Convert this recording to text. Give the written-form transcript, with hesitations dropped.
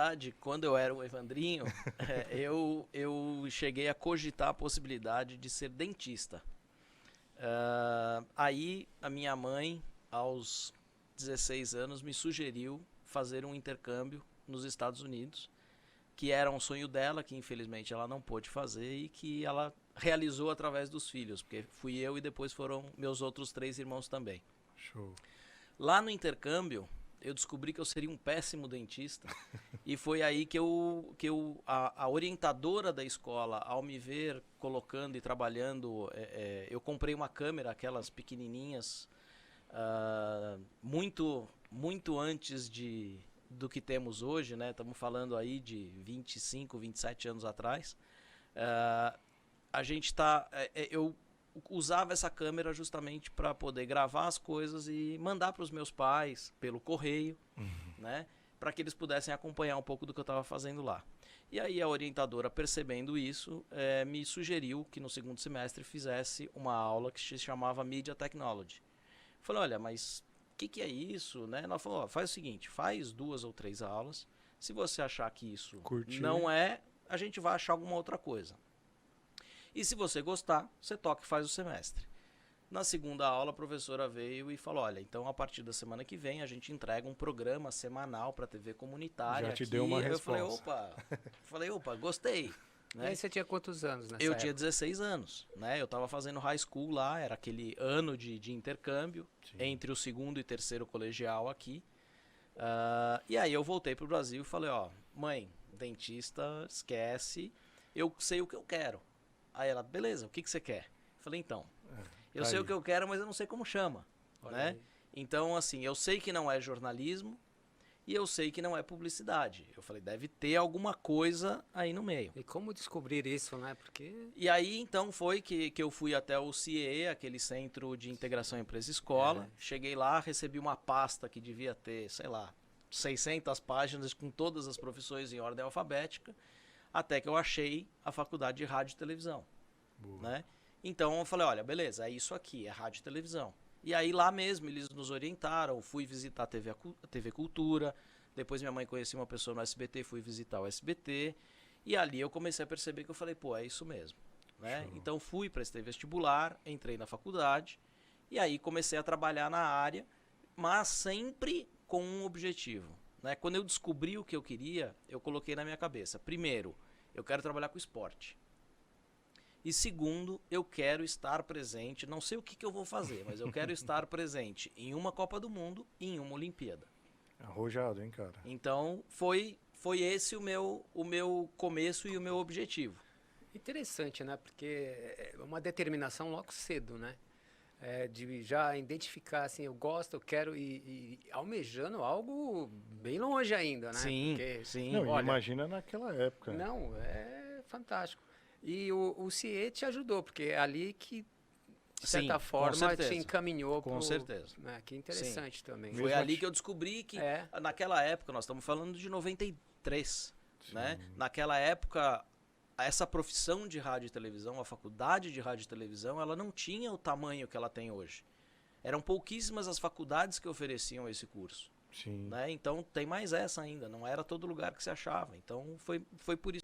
verdade, quando eu era o Evandrinho, eu cheguei a cogitar a possibilidade de ser dentista. Aí a minha mãe, aos 16 anos, me sugeriu fazer um intercâmbio nos Estados Unidos, que era um sonho dela, que infelizmente ela não pôde fazer e que ela realizou através dos filhos, porque fui eu e depois foram meus outros 3 irmãos também. Show. Lá no intercâmbio, eu descobri que eu seria um péssimo dentista e foi aí que a orientadora da escola, ao me ver colocando e trabalhando, eu comprei uma câmera, aquelas pequenininhas, muito antes do que temos hoje, né? Estamos falando aí de 25, 27 anos atrás. Eu usava essa câmera justamente para poder gravar as coisas e mandar para os meus pais pelo correio, né? Para que eles pudessem acompanhar um pouco do que eu estava fazendo lá. E aí a orientadora, percebendo isso, me sugeriu que no segundo semestre fizesse uma aula que se chamava Media Technology. Falei, olha, mas o que é isso, né? Ela falou, faz o seguinte, faz 2 ou 3 aulas. Se você achar que isso não é, a gente vai achar alguma outra coisa. E se você gostar, você toca e faz o semestre. Na segunda aula, a professora veio e falou, olha, então a partir da semana que vem a gente entrega um programa semanal para a TV comunitária. Já te deu uma resposta. Falei, opa, gostei. Né? E aí você tinha quantos anos nessa Eu época? tinha 16 anos, né? Eu estava fazendo high school lá, era aquele ano de intercâmbio. Sim. Entre o segundo e terceiro colegial aqui. E aí eu voltei pro Brasil e falei, ó, mãe, dentista, esquece, eu sei o que eu quero. Aí ela, beleza, o que você quer? Eu falei, então, eu sei o que eu quero, mas eu não sei como chama, né? Então, assim, eu sei que não é jornalismo e eu sei que não é publicidade. Eu falei, deve ter alguma coisa aí no meio. E como descobrir isso, né? Porque... E aí, então, foi que eu fui até o CIE, aquele Centro de Integração Empresa-Escola. Cheguei lá, recebi uma pasta que devia ter, sei lá, 600 páginas com todas as profissões em ordem alfabética, até que eu achei a faculdade de rádio e televisão. Né? Então, eu falei, olha, beleza, é isso aqui, é rádio e televisão. E aí lá mesmo eles nos orientaram, fui visitar a TV Cultura, depois minha mãe conhecia uma pessoa no SBT, fui visitar o SBT, e ali eu comecei a perceber que eu falei, pô, é isso mesmo. Né? Então fui, prestei vestibular, entrei na faculdade, e aí comecei a trabalhar na área, mas sempre com um objetivo. Né? Quando eu descobri o que eu queria, eu coloquei na minha cabeça, primeiro, eu quero trabalhar com esporte. E segundo, eu quero estar presente, não sei o que eu vou fazer, mas eu quero estar presente em uma Copa do Mundo e em uma Olimpíada. Arrojado, hein, cara? Então, foi esse o meu começo e o meu objetivo. Interessante, né? Porque é uma determinação logo cedo, né? De já identificar, assim, eu gosto, eu quero e almejando algo bem longe ainda, né? Sim, porque, sim. Não, olha, imagina naquela época. Não, é fantástico. E o CIE te ajudou, porque é ali que, de certa forma, te encaminhou. Com certeza. Né? Que interessante também. Foi ali que eu descobri que, naquela época, nós estamos falando de 93, né? Naquela época, essa profissão de rádio e televisão, a faculdade de rádio e televisão, ela não tinha o tamanho que ela tem hoje. Eram pouquíssimas as faculdades que ofereciam esse curso. Sim. Né? Então tem mais essa ainda, não era todo lugar que se achava. Então foi por isso.